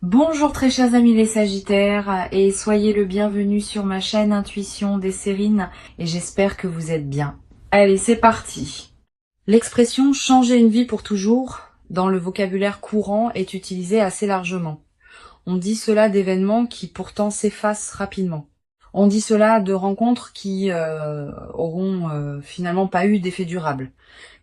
Bonjour très chers amis les Sagittaires et soyez le bienvenu sur ma chaîne Intuition des Sérines et j'espère que vous êtes bien. Allez, c'est parti. L'expression changer une vie pour toujours dans le vocabulaire courant est utilisée assez largement. On dit cela d'événements qui pourtant s'effacent rapidement. On dit cela de rencontres qui auront finalement pas eu d'effet durable.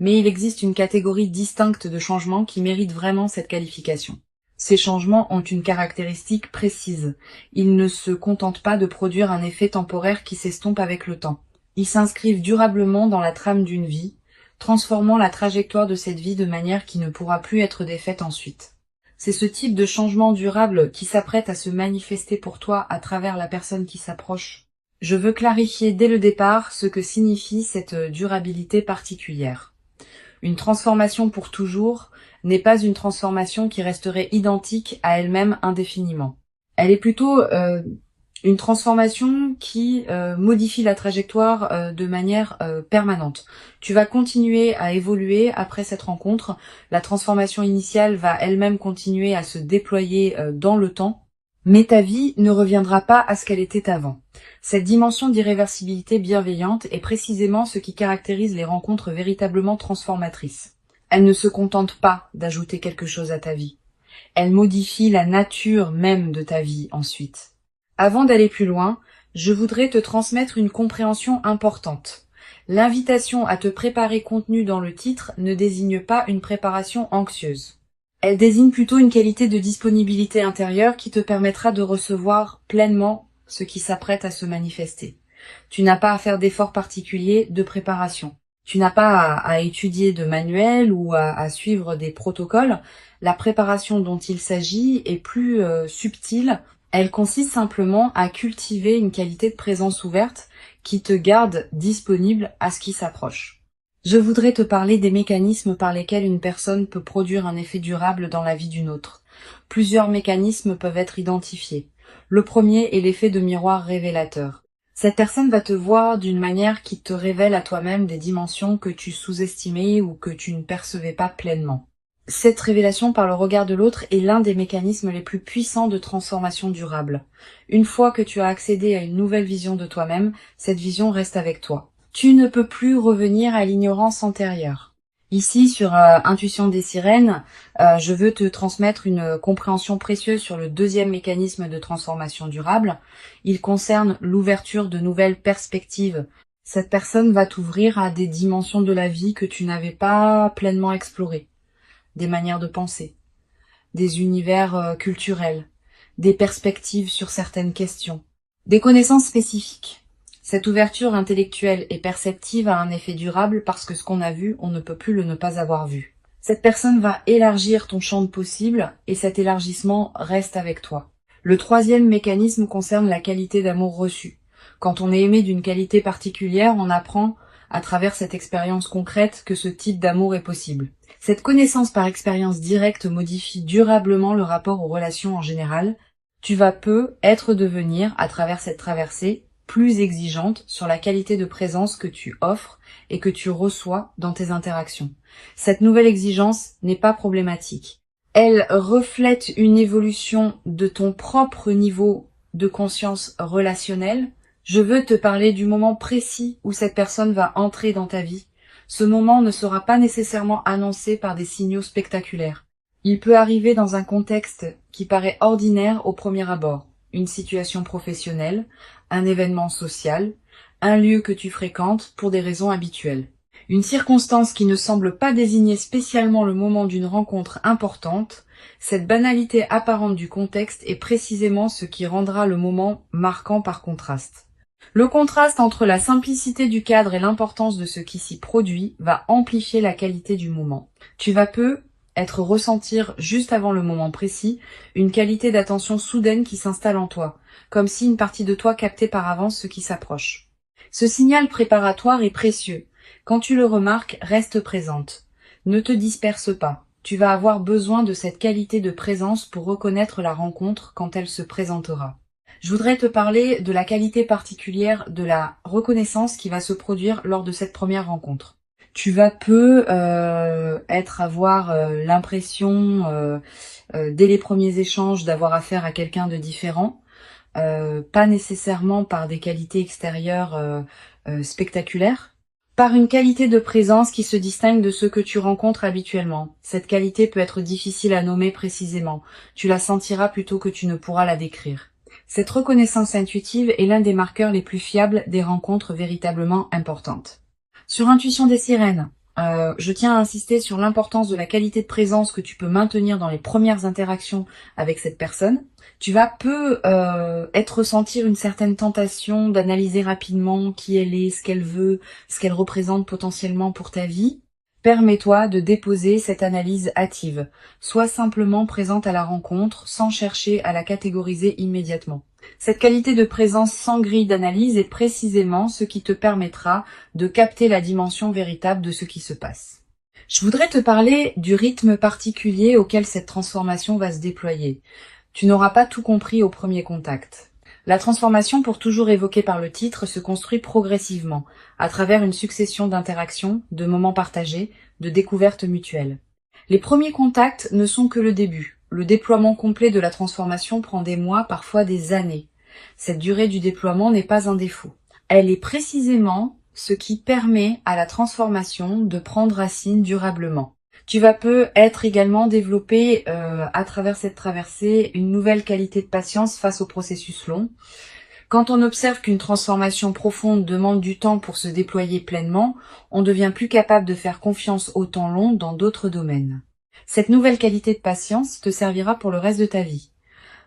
Mais il existe une catégorie distincte de changements qui méritent vraiment cette qualification. Ces changements ont une caractéristique précise. Ils ne se contentent pas de produire un effet temporaire qui s'estompe avec le temps. Ils s'inscrivent durablement dans la trame d'une vie, transformant la trajectoire de cette vie de manière qui ne pourra plus être défaite ensuite. C'est ce type de changement durable qui s'apprête à se manifester pour toi à travers la personne qui s'approche. Je veux clarifier dès le départ ce que signifie cette durabilité particulière. Une transformation pour toujours n'est pas une transformation qui resterait identique à elle-même indéfiniment. Elle est plutôt une transformation qui modifie la trajectoire de manière permanente. Tu vas continuer à évoluer après cette rencontre. La transformation initiale va elle-même continuer à se déployer dans le temps, mais ta vie ne reviendra pas à ce qu'elle était avant. Cette dimension d'irréversibilité bienveillante est précisément ce qui caractérise les rencontres véritablement transformatrices. Elle ne se contente pas d'ajouter quelque chose à ta vie. Elle modifie la nature même de ta vie ensuite. Avant d'aller plus loin, je voudrais te transmettre une compréhension importante. L'invitation à te préparer contenue dans le titre ne désigne pas une préparation anxieuse. Elle désigne plutôt une qualité de disponibilité intérieure qui te permettra de recevoir pleinement ce qui s'apprête à se manifester. Tu n'as pas à faire d'efforts particuliers de préparation. Tu n'as pas à étudier de manuels ou à suivre des protocoles. La préparation dont il s'agit est plus subtile. Elle consiste simplement à cultiver une qualité de présence ouverte qui te garde disponible à ce qui s'approche. Je voudrais te parler des mécanismes par lesquels une personne peut produire un effet durable dans la vie d'une autre. Plusieurs mécanismes peuvent être identifiés. Le premier est l'effet de miroir révélateur. Cette personne va te voir d'une manière qui te révèle à toi-même des dimensions que tu sous-estimais ou que tu ne percevais pas pleinement. Cette révélation par le regard de l'autre est l'un des mécanismes les plus puissants de transformation durable. Une fois que tu as accédé à une nouvelle vision de toi-même, cette vision reste avec toi. Tu ne peux plus revenir à l'ignorance antérieure. Ici, sur Intuition des Sirènes, je veux te transmettre une compréhension précieuse sur le deuxième mécanisme de transformation durable. Il concerne l'ouverture de nouvelles perspectives. Cette personne va t'ouvrir à des dimensions de la vie que tu n'avais pas pleinement explorées. Des manières de penser, des univers culturels, des perspectives sur certaines questions, des connaissances spécifiques. Cette ouverture intellectuelle et perceptive a un effet durable parce que ce qu'on a vu, on ne peut plus le ne pas avoir vu. Cette personne va élargir ton champ de possibles et cet élargissement reste avec toi. Le troisième mécanisme concerne la qualité d'amour reçu. Quand on est aimé d'une qualité particulière, on apprend à travers cette expérience concrète que ce type d'amour est possible. Cette connaissance par expérience directe modifie durablement le rapport aux relations en général. Tu vas devenir, à travers cette traversée, plus exigeante sur la qualité de présence que tu offres et que tu reçois dans tes interactions. Cette nouvelle exigence n'est pas problématique. Elle reflète une évolution de ton propre niveau de conscience relationnelle. Je veux te parler du moment précis où cette personne va entrer dans ta vie. Ce moment ne sera pas nécessairement annoncé par des signaux spectaculaires. Il peut arriver dans un contexte qui paraît ordinaire au premier abord. Une situation professionnelle, un événement social, un lieu que tu fréquentes pour des raisons habituelles. Une circonstance qui ne semble pas désigner spécialement le moment d'une rencontre importante, cette banalité apparente du contexte est précisément ce qui rendra le moment marquant par contraste. Le contraste entre la simplicité du cadre et l'importance de ce qui s'y produit va amplifier la qualité du moment. Tu vas ressentir juste avant le moment précis une qualité d'attention soudaine qui s'installe en toi, comme si une partie de toi captait par avance ce qui s'approche. Ce signal préparatoire est précieux. Quand tu le remarques, reste présente. Ne te disperse pas. Tu vas avoir besoin de cette qualité de présence pour reconnaître la rencontre quand elle se présentera. Je voudrais te parler de la qualité particulière de la reconnaissance qui va se produire lors de cette première rencontre. Tu vas peu avoir l'impression, dès les premiers échanges, d'avoir affaire à quelqu'un de différent, pas nécessairement par des qualités extérieures spectaculaires, par une qualité de présence qui se distingue de ceux que tu rencontres habituellement. Cette qualité peut être difficile à nommer précisément. Tu la sentiras plutôt que tu ne pourras la décrire. Cette reconnaissance intuitive est l'un des marqueurs les plus fiables des rencontres véritablement importantes. Sur Intuition des sirènes, je tiens à insister sur l'importance de la qualité de présence que tu peux maintenir dans les premières interactions avec cette personne. Tu vas peu ressentir une certaine tentation d'analyser rapidement qui elle est, ce qu'elle veut, ce qu'elle représente potentiellement pour ta vie. Permets-toi de déposer cette analyse hâtive. Sois simplement présente à la rencontre sans chercher à la catégoriser immédiatement. Cette qualité de présence sans grille d'analyse est précisément ce qui te permettra de capter la dimension véritable de ce qui se passe. Je voudrais te parler du rythme particulier auquel cette transformation va se déployer. Tu n'auras pas tout compris au premier contact. La transformation, pour toujours évoquée par le titre, se construit progressivement, à travers une succession d'interactions, de moments partagés, de découvertes mutuelles. Les premiers contacts ne sont que le début. Le déploiement complet de la transformation prend des mois, parfois des années. Cette durée du déploiement n'est pas un défaut. Elle est précisément ce qui permet à la transformation de prendre racine durablement. Tu vas peut-être également développer à travers cette traversée une nouvelle qualité de patience face au processus long. Quand on observe qu'une transformation profonde demande du temps pour se déployer pleinement, on devient plus capable de faire confiance au temps long dans d'autres domaines. Cette nouvelle qualité de patience te servira pour le reste de ta vie,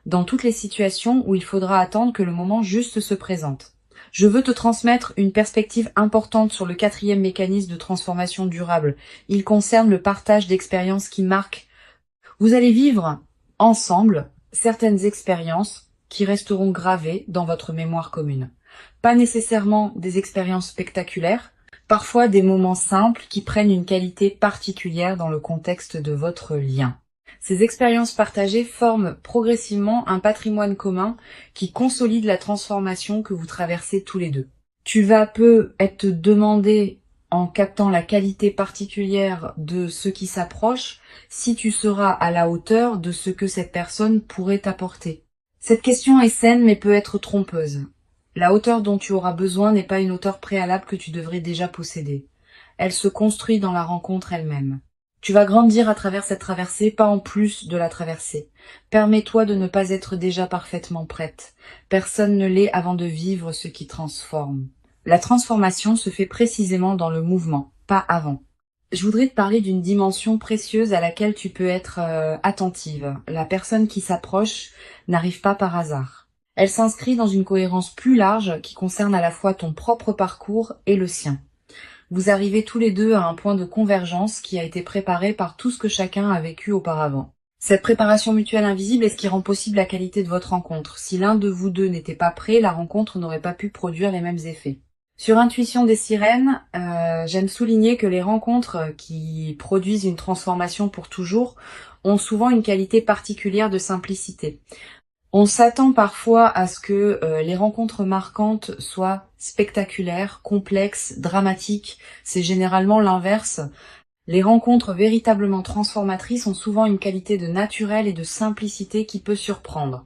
dans toutes les situations où il faudra attendre que le moment juste se présente. Je veux te transmettre une perspective importante sur le 4e mécanisme de transformation durable. Il concerne le partage d'expériences qui marquent. Vous allez vivre ensemble certaines expériences qui resteront gravées dans votre mémoire commune. Pas nécessairement des expériences spectaculaires, parfois des moments simples qui prennent une qualité particulière dans le contexte de votre lien. Ces expériences partagées forment progressivement un patrimoine commun qui consolide la transformation que vous traversez tous les deux. Tu vas être demandé, en captant la qualité particulière de ce qui s'approche, si tu seras à la hauteur de ce que cette personne pourrait t'apporter. Cette question est saine mais peut être trompeuse. La hauteur dont tu auras besoin n'est pas une hauteur préalable que tu devrais déjà posséder. Elle se construit dans la rencontre elle-même. Tu vas grandir à travers cette traversée, pas en plus de la traversée. Permets-toi de ne pas être déjà parfaitement prête. Personne ne l'est avant de vivre ce qui transforme. La transformation se fait précisément dans le mouvement, pas avant. Je voudrais te parler d'une dimension précieuse à laquelle tu peux être attentive. La personne qui s'approche n'arrive pas par hasard. Elle s'inscrit dans une cohérence plus large qui concerne à la fois ton propre parcours et le sien. Vous arrivez tous les deux à un point de convergence qui a été préparé par tout ce que chacun a vécu auparavant. Cette préparation mutuelle invisible est ce qui rend possible la qualité de votre rencontre. Si l'un de vous deux n'était pas prêt, la rencontre n'aurait pas pu produire les mêmes effets. Sur Intuition des sirènes, j'aime souligner que les rencontres qui produisent une transformation pour toujours ont souvent une qualité particulière de simplicité. On s'attend parfois à ce que les rencontres marquantes soient spectaculaires, complexes, dramatiques. C'est généralement l'inverse. Les rencontres véritablement transformatrices ont souvent une qualité de naturel et de simplicité qui peut surprendre.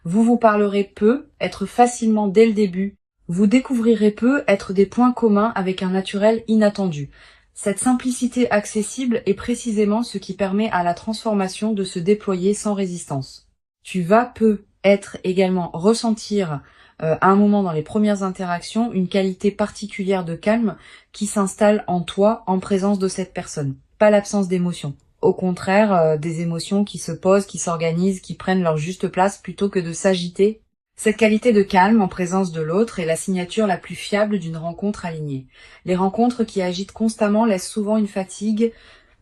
Vous vous parlerez peu, être facilement dès le début. Vous découvrirez peu, être des points communs avec un naturel inattendu. Cette simplicité accessible est précisément ce qui permet à la transformation de se déployer sans résistance. Tu vas peu être également ressentir à un moment dans les premières interactions une qualité particulière de calme qui s'installe en toi en présence de cette personne. Pas l'absence d'émotions. Au contraire, des émotions qui se posent, qui s'organisent, qui prennent leur juste place plutôt que de s'agiter. Cette qualité de calme en présence de l'autre est la signature la plus fiable d'une rencontre alignée. Les rencontres qui agitent constamment laissent souvent une fatigue.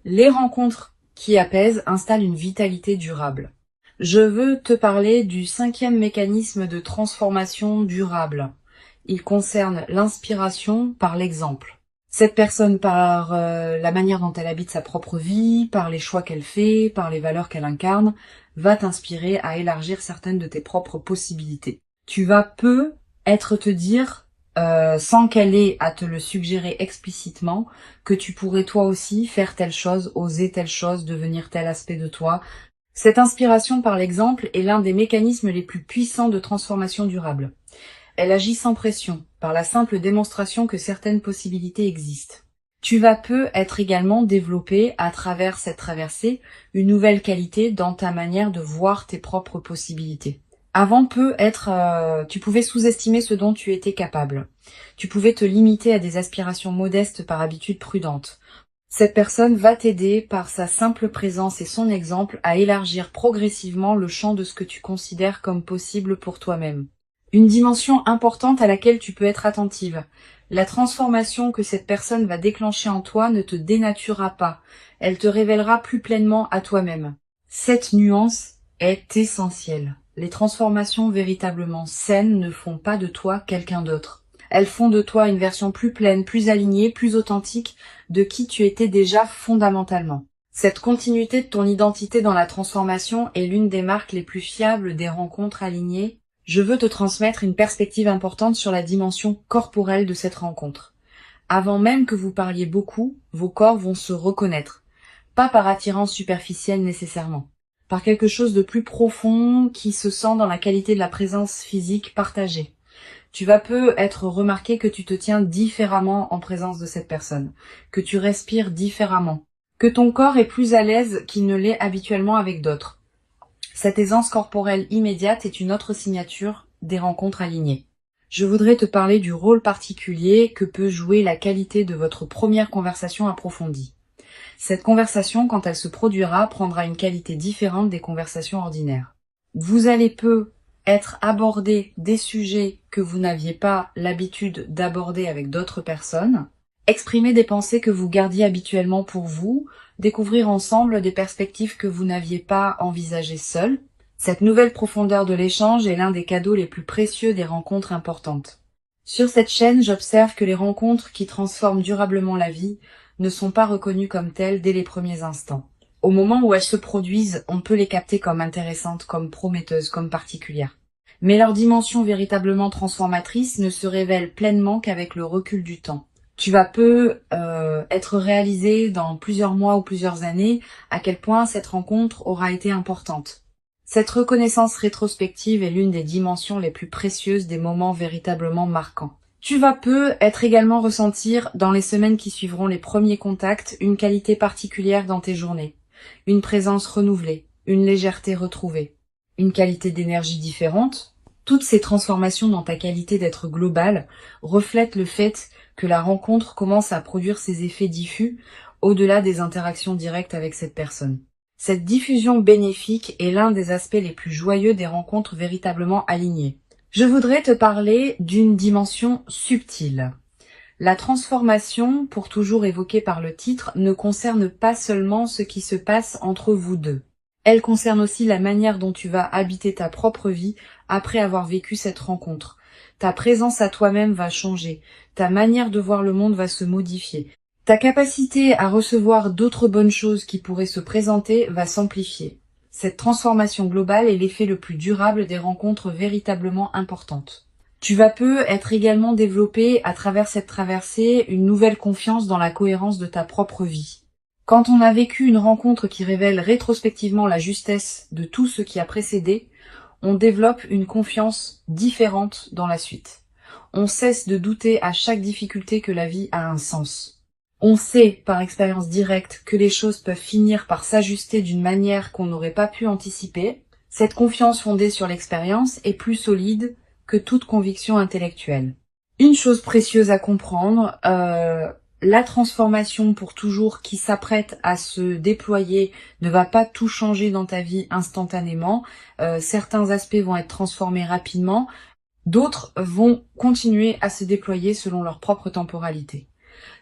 Les rencontres qui apaisent installent une vitalité durable. Je veux te parler du 5e mécanisme de transformation durable. Il concerne l'inspiration par l'exemple. Cette personne, par la manière dont elle habite sa propre vie, par les choix qu'elle fait, par les valeurs qu'elle incarne, va t'inspirer à élargir certaines de tes propres possibilités. Tu vas te dire sans qu'elle ait à te le suggérer explicitement, que tu pourrais toi aussi faire telle chose, oser telle chose, devenir tel aspect de toi. Cette inspiration par l'exemple est l'un des mécanismes les plus puissants de transformation durable. Elle agit sans pression, par la simple démonstration que certaines possibilités existent. Tu vas peu être également développé à travers cette traversée une nouvelle qualité dans ta manière de voir tes propres possibilités. Avant tu pouvais sous-estimer ce dont tu étais capable. Tu pouvais te limiter à des aspirations modestes par habitude prudente. Cette personne va t'aider par sa simple présence et son exemple à élargir progressivement le champ de ce que tu considères comme possible pour toi-même. Une dimension importante à laquelle tu peux être attentive. La transformation que cette personne va déclencher en toi ne te dénaturera pas. Elle te révélera plus pleinement à toi-même. Cette nuance est essentielle. Les transformations véritablement saines ne font pas de toi quelqu'un d'autre. Elles font de toi une version plus pleine, plus alignée, plus authentique de qui tu étais déjà fondamentalement. Cette continuité de ton identité dans la transformation est l'une des marques les plus fiables des rencontres alignées. Je veux te transmettre une perspective importante sur la dimension corporelle de cette rencontre. Avant même que vous parliez beaucoup, vos corps vont se reconnaître. Pas par attirance superficielle nécessairement. Par quelque chose de plus profond qui se sent dans la qualité de la présence physique partagée. Tu vas peu être remarqué que tu te tiens différemment en présence de cette personne, que tu respires différemment, que ton corps est plus à l'aise qu'il ne l'est habituellement avec d'autres. Cette aisance corporelle immédiate est une autre signature des rencontres alignées. Je voudrais te parler du rôle particulier que peut jouer la qualité de votre première conversation approfondie. Cette conversation, quand elle se produira, prendra une qualité différente des conversations ordinaires. Vous allez peu être abordé des sujets que vous n'aviez pas l'habitude d'aborder avec d'autres personnes, exprimer des pensées que vous gardiez habituellement pour vous, découvrir ensemble des perspectives que vous n'aviez pas envisagées seul. Cette nouvelle profondeur de l'échange est l'un des cadeaux les plus précieux des rencontres importantes. Sur cette chaîne, j'observe que les rencontres qui transforment durablement la vie ne sont pas reconnues comme telles dès les premiers instants. Au moment où elles se produisent, on peut les capter comme intéressantes, comme prometteuses, comme particulières. Mais leur dimension véritablement transformatrice ne se révèle pleinement qu'avec le recul du temps. Tu vas peu être réalisé dans plusieurs mois ou plusieurs années à quel point cette rencontre aura été importante. Cette reconnaissance rétrospective est l'une des dimensions les plus précieuses des moments véritablement marquants. Tu vas peu être également ressentir dans les semaines qui suivront les premiers contacts une qualité particulière dans tes journées, une présence renouvelée, une légèreté retrouvée, une qualité d'énergie différente. Toutes ces transformations dans ta qualité d'être globale reflètent le fait que la rencontre commence à produire ses effets diffus au-delà des interactions directes avec cette personne. Cette diffusion bénéfique est l'un des aspects les plus joyeux des rencontres véritablement alignées. Je voudrais te parler d'une dimension subtile. La transformation, pour toujours évoquée par le titre, ne concerne pas seulement ce qui se passe entre vous deux. Elle concerne aussi la manière dont tu vas habiter ta propre vie après avoir vécu cette rencontre. Ta présence à toi-même va changer, ta manière de voir le monde va se modifier. Ta capacité à recevoir d'autres bonnes choses qui pourraient se présenter va s'amplifier. Cette transformation globale est l'effet le plus durable des rencontres véritablement importantes. Tu vas peu être également développé à travers cette traversée une nouvelle confiance dans la cohérence de ta propre vie. Quand on a vécu une rencontre qui révèle rétrospectivement la justesse de tout ce qui a précédé, on développe une confiance différente dans la suite. On cesse de douter à chaque difficulté que la vie a un sens. On sait, par expérience directe, que les choses peuvent finir par s'ajuster d'une manière qu'on n'aurait pas pu anticiper. Cette confiance fondée sur l'expérience est plus solide que toute conviction intellectuelle. Une chose précieuse à comprendre, la transformation pour toujours qui s'apprête à se déployer ne va pas tout changer dans ta vie instantanément. Certains aspects vont être transformés rapidement, d'autres vont continuer à se déployer selon leur propre temporalité.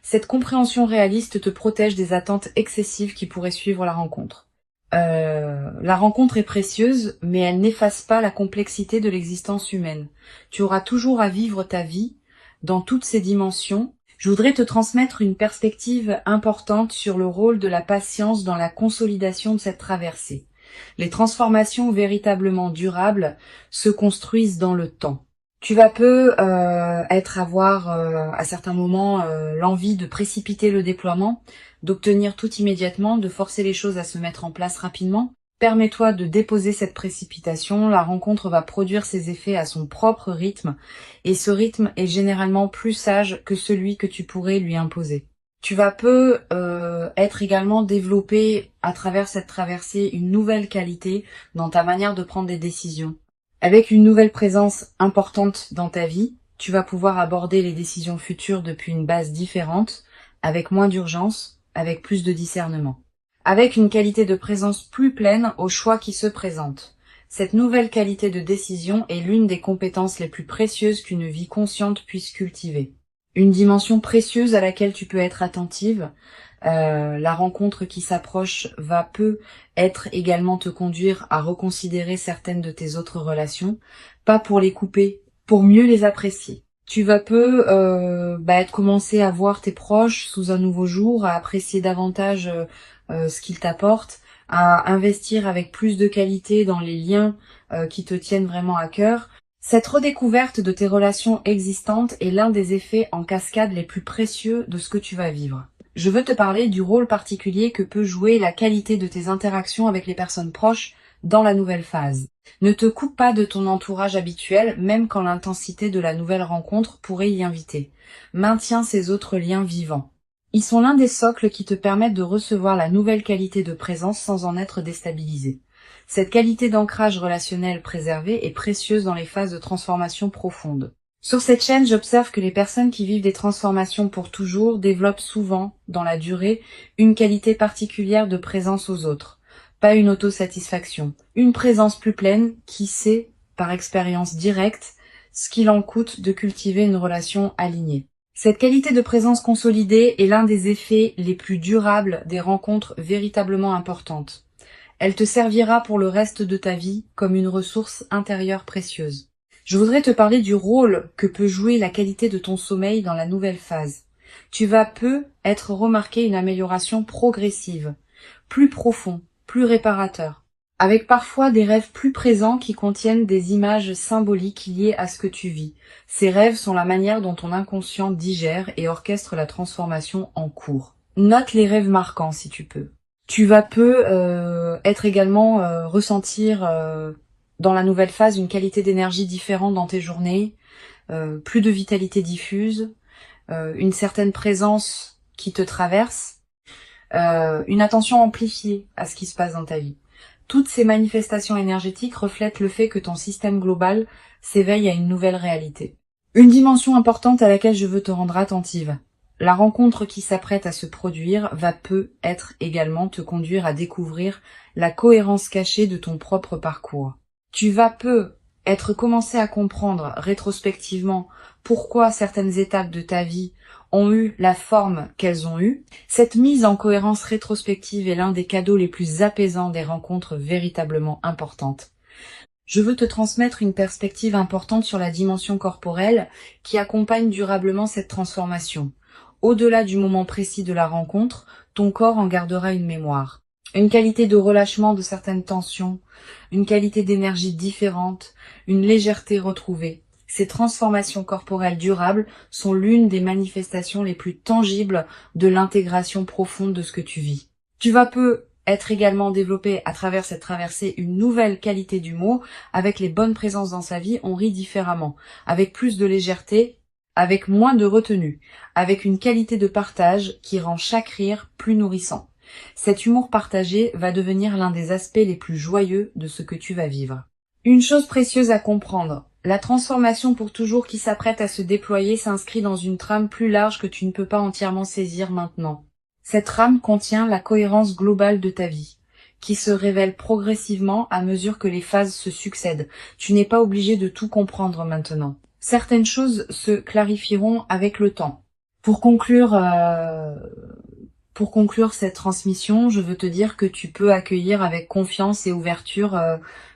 Cette compréhension réaliste te protège des attentes excessives qui pourraient suivre la rencontre. La rencontre est précieuse, mais elle n'efface pas la complexité de l'existence humaine. Tu auras toujours à vivre ta vie dans toutes ses dimensions. Je voudrais te transmettre une perspective importante sur le rôle de la patience dans la consolidation de cette traversée. Les transformations véritablement durables se construisent dans le temps. Tu vas peu avoir à certains moments l'envie de précipiter le déploiement, d'obtenir tout immédiatement, de forcer les choses à se mettre en place rapidement. Permets-toi de déposer cette précipitation, la rencontre va produire ses effets à son propre rythme, et ce rythme est généralement plus sage que celui que tu pourrais lui imposer. Tu vas peu être également développé à travers cette traversée une nouvelle qualité dans ta manière de prendre des décisions. Avec une nouvelle présence importante dans ta vie, tu vas pouvoir aborder les décisions futures depuis une base différente, avec moins d'urgence, avec plus de discernement. Avec une qualité de présence plus pleine aux choix qui se présentent. Cette nouvelle qualité de décision est l'une des compétences les plus précieuses qu'une vie consciente puisse cultiver. Une dimension précieuse à laquelle tu peux être attentive. La rencontre qui s'approche va peu être également te conduire à reconsidérer certaines de tes autres relations, pas pour les couper, pour mieux les apprécier. Tu vas peu commencer à voir tes proches sous un nouveau jour, à apprécier davantage ce qu'ils t'apportent, à investir avec plus de qualité dans les liens qui te tiennent vraiment à cœur. Cette redécouverte de tes relations existantes est l'un des effets en cascade les plus précieux de ce que tu vas vivre. Je veux te parler du rôle particulier que peut jouer la qualité de tes interactions avec les personnes proches dans la nouvelle phase. Ne te coupe pas de ton entourage habituel, même quand l'intensité de la nouvelle rencontre pourrait y inviter. Maintiens ces autres liens vivants. Ils sont l'un des socles qui te permettent de recevoir la nouvelle qualité de présence sans en être déstabilisé. Cette qualité d'ancrage relationnel préservé est précieuse dans les phases de transformation profonde. Sur cette chaîne, j'observe que les personnes qui vivent des transformations pour toujours développent souvent, dans la durée, une qualité particulière de présence aux autres. Pas une autosatisfaction. Une présence plus pleine qui sait, par expérience directe, ce qu'il en coûte de cultiver une relation alignée. Cette qualité de présence consolidée est l'un des effets les plus durables des rencontres véritablement importantes. Elle te servira pour le reste de ta vie comme une ressource intérieure précieuse. Je voudrais te parler du rôle que peut jouer la qualité de ton sommeil dans la nouvelle phase. Tu vas peu être remarqué une amélioration progressive, plus profond, plus réparateur, avec parfois des rêves plus présents qui contiennent des images symboliques liées à ce que tu vis. Ces rêves sont la manière dont ton inconscient digère et orchestre la transformation en cours. Note les rêves marquants si tu peux. Tu vas peu être également ressentir dans la nouvelle phase une qualité d'énergie différente dans tes journées, plus de vitalité diffuse, une certaine présence qui te traverse, une attention amplifiée à ce qui se passe dans ta vie. Toutes ces manifestations énergétiques reflètent le fait que ton système global s'éveille à une nouvelle réalité. Une dimension importante à laquelle je veux te rendre attentive. La rencontre qui s'apprête à se produire va peu être également te conduire à découvrir la cohérence cachée de ton propre parcours. Tu vas peu être commencé à comprendre rétrospectivement pourquoi certaines étapes de ta vie ont eu la forme qu'elles ont eue. Cette mise en cohérence rétrospective est l'un des cadeaux les plus apaisants des rencontres véritablement importantes. Je veux te transmettre une perspective importante sur la dimension corporelle qui accompagne durablement cette transformation. Au-delà du moment précis de la rencontre, ton corps en gardera une mémoire. Une qualité de relâchement de certaines tensions, une qualité d'énergie différente, une légèreté retrouvée. Ces transformations corporelles durables sont l'une des manifestations les plus tangibles de l'intégration profonde de ce que tu vis. Tu vas peu être également développé à travers cette traversée une nouvelle qualité d'humour. Avec les bonnes présences dans sa vie, on rit différemment, avec plus de légèreté, avec moins de retenue, avec une qualité de partage qui rend chaque rire plus nourrissant. Cet humour partagé va devenir l'un des aspects les plus joyeux de ce que tu vas vivre. Une chose précieuse à comprendre, la transformation pour toujours qui s'apprête à se déployer s'inscrit dans une trame plus large que tu ne peux pas entièrement saisir maintenant. Cette trame contient la cohérence globale de ta vie, qui se révèle progressivement à mesure que les phases se succèdent. Tu n'es pas obligé de tout comprendre maintenant. Certaines choses se clarifieront avec le temps. Pour conclure cette transmission, je veux te dire que tu peux accueillir avec confiance et ouverture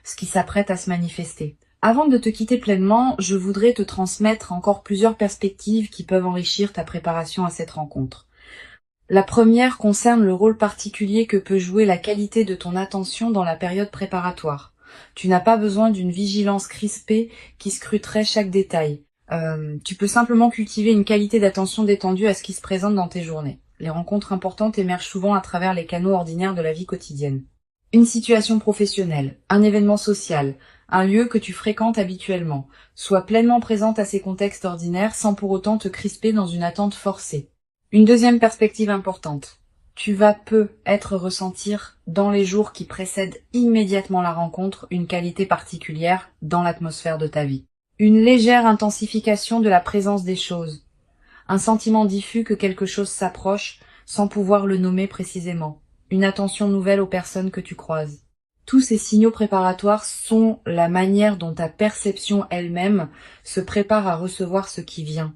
ce qui s'apprête à se manifester. Avant de te quitter pleinement, je voudrais te transmettre encore plusieurs perspectives qui peuvent enrichir ta préparation à cette rencontre. La première concerne le rôle particulier que peut jouer la qualité de ton attention dans la période préparatoire. Tu n'as pas besoin d'une vigilance crispée qui scruterait chaque détail. Tu peux simplement cultiver une qualité d'attention détendue à ce qui se présente dans tes journées. Les rencontres importantes émergent souvent à travers les canaux ordinaires de la vie quotidienne. Une situation professionnelle, un événement social, un lieu que tu fréquentes habituellement. Sois pleinement présente à ces contextes ordinaires sans pour autant te crisper dans une attente forcée. Une deuxième perspective importante. Tu vas peut-être ressentir dans les jours qui précèdent immédiatement la rencontre une qualité particulière dans l'atmosphère de ta vie. Une légère intensification de la présence des choses. Un sentiment diffus que quelque chose s'approche sans pouvoir le nommer précisément. Une attention nouvelle aux personnes que tu croises. Tous ces signaux préparatoires sont la manière dont ta perception elle-même se prépare à recevoir ce qui vient.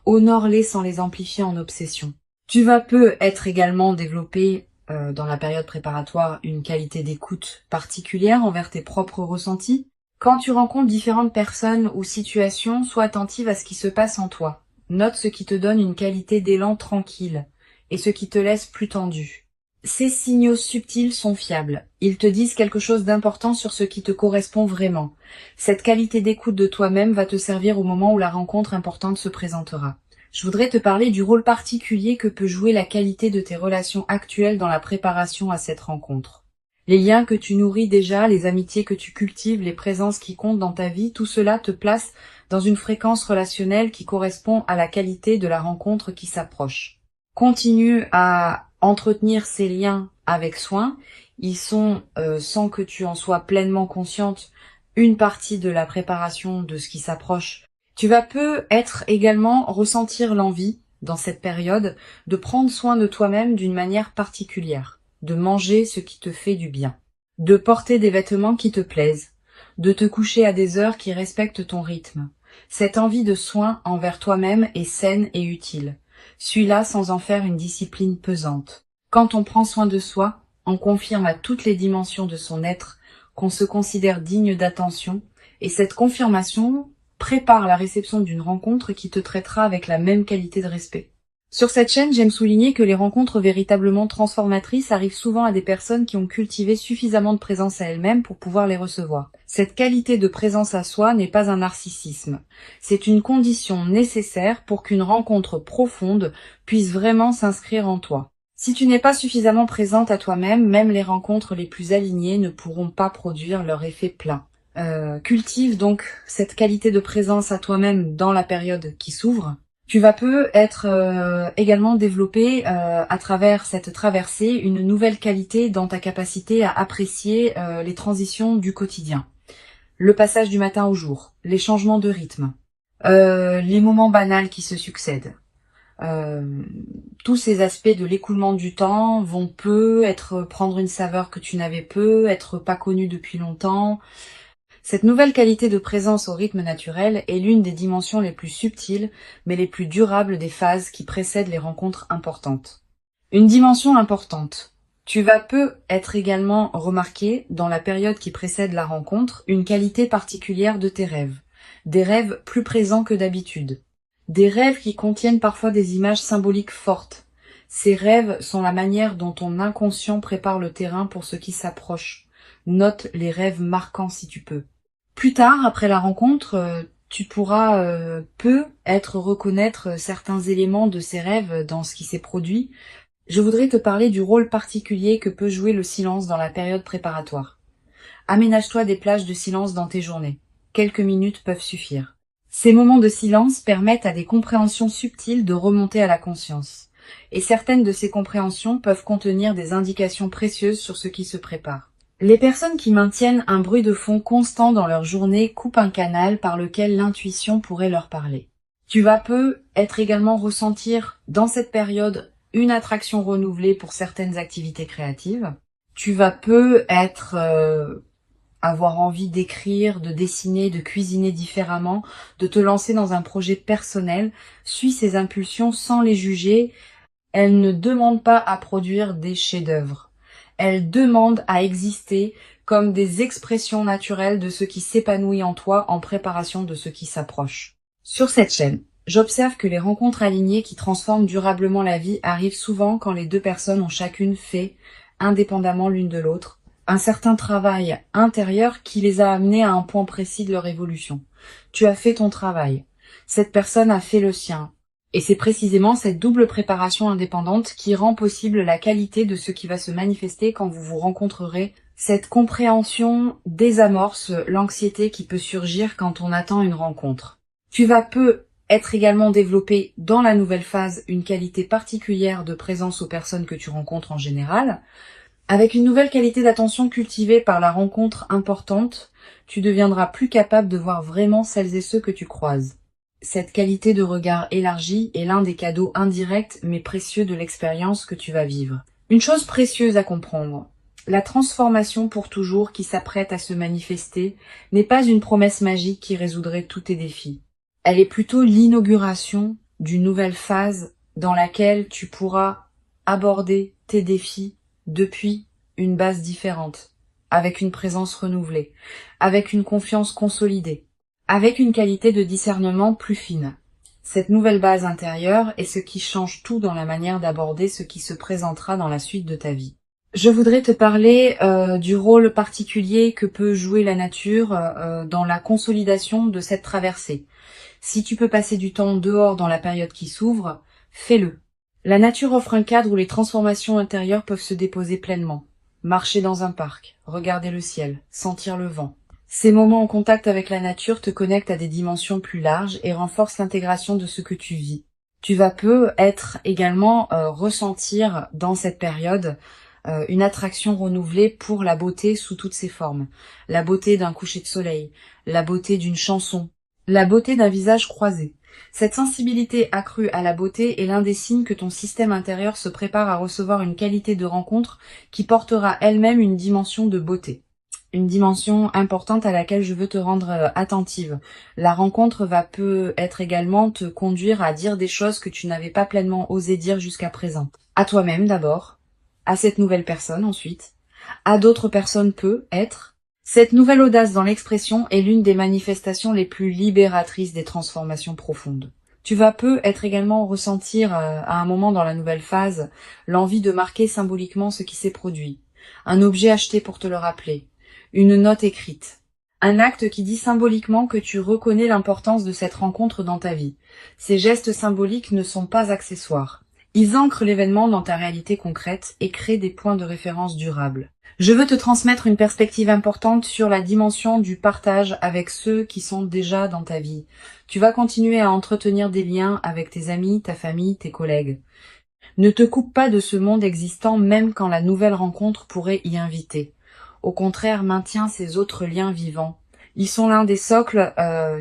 Honore-les sans les amplifier en obsession. Tu vas peut-être également développer dans la période préparatoire une qualité d'écoute particulière envers tes propres ressentis. Quand tu rencontres différentes personnes ou situations, sois attentive à ce qui se passe en toi. Note ce qui te donne une qualité d'élan tranquille et ce qui te laisse plus tendu. Ces signaux subtils sont fiables. Ils te disent quelque chose d'important sur ce qui te correspond vraiment. Cette qualité d'écoute de toi-même va te servir au moment où la rencontre importante se présentera. Je voudrais te parler du rôle particulier que peut jouer la qualité de tes relations actuelles dans la préparation à cette rencontre. Les liens que tu nourris déjà, les amitiés que tu cultives, les présences qui comptent dans ta vie, tout cela te place dans une fréquence relationnelle qui correspond à la qualité de la rencontre qui s'approche. Continue à entretenir ces liens avec soin. Ils sont, sans que tu en sois pleinement consciente, une partie de la préparation de ce qui s'approche. Tu vas peut-être également ressentir l'envie, dans cette période, de prendre soin de toi-même d'une manière particulière, de manger ce qui te fait du bien, de porter des vêtements qui te plaisent, de te coucher à des heures qui respectent ton rythme. Cette envie de soin envers toi-même est saine et utile. Suis-la sans en faire une discipline pesante. Quand on prend soin de soi, on confirme à toutes les dimensions de son être qu'on se considère digne d'attention, et cette confirmation prépare la réception d'une rencontre qui te traitera avec la même qualité de respect. Sur cette chaîne, j'aime souligner que les rencontres véritablement transformatrices arrivent souvent à des personnes qui ont cultivé suffisamment de présence à elles-mêmes pour pouvoir les recevoir. Cette qualité de présence à soi n'est pas un narcissisme. C'est une condition nécessaire pour qu'une rencontre profonde puisse vraiment s'inscrire en toi. Si tu n'es pas suffisamment présente à toi-même, même les rencontres les plus alignées ne pourront pas produire leur effet plein. Cultive donc cette qualité de présence à toi-même dans la période qui s'ouvre. Tu vas peut-être également développer à travers cette traversée une nouvelle qualité dans ta capacité à apprécier les transitions du quotidien. Le passage du matin au jour, les changements de rythme, les moments banals qui se succèdent. Tous ces aspects de l'écoulement du temps vont prendre une saveur que tu n'avais être pas connue depuis longtemps. Cette nouvelle qualité de présence au rythme naturel est l'une des dimensions les plus subtiles, mais les plus durables des phases qui précèdent les rencontres importantes. Une dimension importante. Tu vas peut-être également remarquer, dans la période qui précède la rencontre, une qualité particulière de tes rêves. Des rêves plus présents que d'habitude. Des rêves qui contiennent parfois des images symboliques fortes. Ces rêves sont la manière dont ton inconscient prépare le terrain pour ce qui s'approche. Note les rêves marquants si tu peux. Plus tard, après la rencontre, tu pourras peut-être reconnaître certains éléments de ces rêves dans ce qui s'est produit. Je voudrais te parler du rôle particulier que peut jouer le silence dans la période préparatoire. Aménage-toi des plages de silence dans tes journées. Quelques minutes peuvent suffire. Ces moments de silence permettent à des compréhensions subtiles de remonter à la conscience. Et certaines de ces compréhensions peuvent contenir des indications précieuses sur ce qui se prépare. Les personnes qui maintiennent un bruit de fond constant dans leur journée coupent un canal par lequel l'intuition pourrait leur parler. Tu vas peut-être également ressentir dans cette période une attraction renouvelée pour certaines activités créatives. Tu vas peut-être avoir envie d'écrire, de dessiner, de cuisiner différemment, de te lancer dans un projet personnel. Suis ces impulsions sans les juger. Elles ne demandent pas à produire des chefs-d'œuvre. Elles demandent à exister comme des expressions naturelles de ce qui s'épanouit en toi en préparation de ce qui s'approche. Sur cette chaîne, j'observe que les rencontres alignées qui transforment durablement la vie arrivent souvent quand les deux personnes ont chacune fait, indépendamment l'une de l'autre, un certain travail intérieur qui les a amenés à un point précis de leur évolution. Tu as fait ton travail. Cette personne a fait le sien. Et c'est précisément cette double préparation indépendante qui rend possible la qualité de ce qui va se manifester quand vous vous rencontrerez. Cette compréhension désamorce l'anxiété qui peut surgir quand on attend une rencontre. Tu vas peu être également développé dans la nouvelle phase une qualité particulière de présence aux personnes que tu rencontres en général. Avec une nouvelle qualité d'attention cultivée par la rencontre importante, tu deviendras plus capable de voir vraiment celles et ceux que tu croises. Cette qualité de regard élargi est l'un des cadeaux indirects mais précieux de l'expérience que tu vas vivre. Une chose précieuse à comprendre. La transformation pour toujours qui s'apprête à se manifester n'est pas une promesse magique qui résoudrait tous tes défis. Elle est plutôt l'inauguration d'une nouvelle phase dans laquelle tu pourras aborder tes défis depuis une base différente, avec une présence renouvelée, avec une confiance consolidée, avec une qualité de discernement plus fine. Cette nouvelle base intérieure est ce qui change tout dans la manière d'aborder ce qui se présentera dans la suite de ta vie. Je voudrais te parler du rôle particulier que peut jouer la nature dans la consolidation de cette traversée. Si tu peux passer du temps dehors dans la période qui s'ouvre, fais-le. La nature offre un cadre où les transformations intérieures peuvent se déposer pleinement. Marcher dans un parc, regarder le ciel, sentir le vent. Ces moments en contact avec la nature te connectent à des dimensions plus larges et renforcent l'intégration de ce que tu vis. Tu vas être également ressentir dans cette période une attraction renouvelée pour la beauté sous toutes ses formes. La beauté d'un coucher de soleil, la beauté d'une chanson, la beauté d'un visage croisé. Cette sensibilité accrue à la beauté est l'un des signes que ton système intérieur se prépare à recevoir une qualité de rencontre qui portera elle-même une dimension de beauté. Une dimension importante à laquelle je veux te rendre attentive. La rencontre va peut-être également te conduire à dire des choses que tu n'avais pas pleinement osé dire jusqu'à présent. À toi-même d'abord, à cette nouvelle personne ensuite, à d'autres personnes peut-être. Cette nouvelle audace dans l'expression est l'une des manifestations les plus libératrices des transformations profondes. Tu vas être également ressentir à un moment dans la nouvelle phase l'envie de marquer symboliquement ce qui s'est produit. Un objet acheté pour te le rappeler. Une note écrite. Un acte qui dit symboliquement que tu reconnais l'importance de cette rencontre dans ta vie. Ces gestes symboliques ne sont pas accessoires. Ils ancrent l'événement dans ta réalité concrète et créent des points de référence durables. Je veux te transmettre une perspective importante sur la dimension du partage avec ceux qui sont déjà dans ta vie. Tu vas continuer à entretenir des liens avec tes amis, ta famille, tes collègues. Ne te coupe pas de ce monde existant même quand la nouvelle rencontre pourrait y inviter. Au contraire, maintiens ces autres liens vivants. Ils sont l'un des socles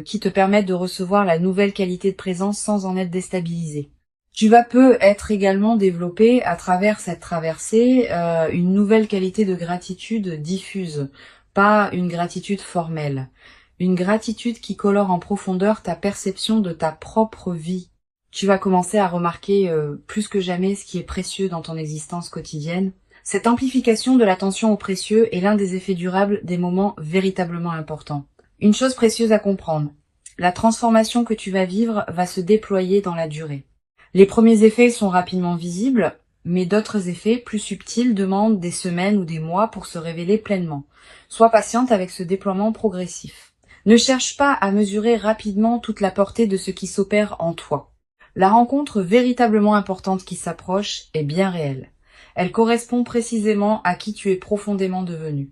qui te permettent de recevoir la nouvelle qualité de présence sans en être déstabilisé. Tu vas être également développé à travers cette traversée une nouvelle qualité de gratitude diffuse, pas une gratitude formelle. Une gratitude qui colore en profondeur ta perception de ta propre vie. Tu vas commencer à remarquer plus que jamais ce qui est précieux dans ton existence quotidienne. Cette amplification de l'attention au précieux est l'un des effets durables des moments véritablement importants. Une chose précieuse à comprendre, la transformation que tu vas vivre va se déployer dans la durée. Les premiers effets sont rapidement visibles, mais d'autres effets plus subtils demandent des semaines ou des mois pour se révéler pleinement. Sois patiente avec ce déploiement progressif. Ne cherche pas à mesurer rapidement toute la portée de ce qui s'opère en toi. La rencontre véritablement importante qui s'approche est bien réelle. Elle correspond précisément à qui tu es profondément devenu.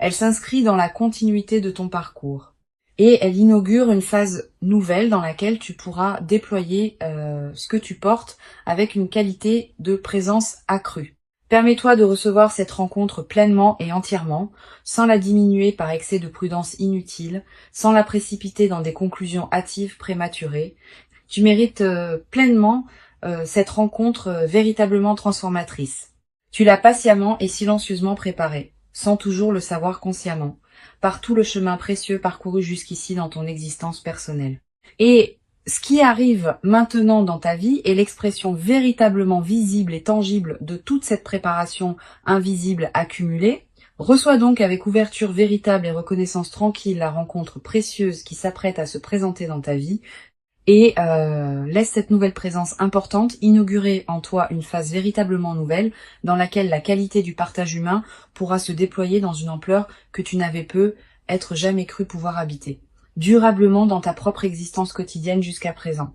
Elle s'inscrit dans la continuité de ton parcours. Et elle inaugure une phase nouvelle dans laquelle tu pourras déployer ce que tu portes avec une qualité de présence accrue. Permets-toi de recevoir cette rencontre pleinement et entièrement, sans la diminuer par excès de prudence inutile, sans la précipiter dans des conclusions hâtives prématurées. Tu mérites pleinement cette rencontre véritablement transformatrice. Tu l'as patiemment et silencieusement préparée, sans toujours le savoir consciemment, par tout le chemin précieux parcouru jusqu'ici dans ton existence personnelle. Et ce qui arrive maintenant dans ta vie est l'expression véritablement visible et tangible de toute cette préparation invisible accumulée. Reçois donc avec ouverture véritable et reconnaissance tranquille la rencontre précieuse qui s'apprête à se présenter dans ta vie. et laisse cette nouvelle présence importante inaugurer en toi une phase véritablement nouvelle dans laquelle la qualité du partage humain pourra se déployer dans une ampleur que tu n'avais peut-être jamais cru pouvoir habiter, durablement dans ta propre existence quotidienne jusqu'à présent.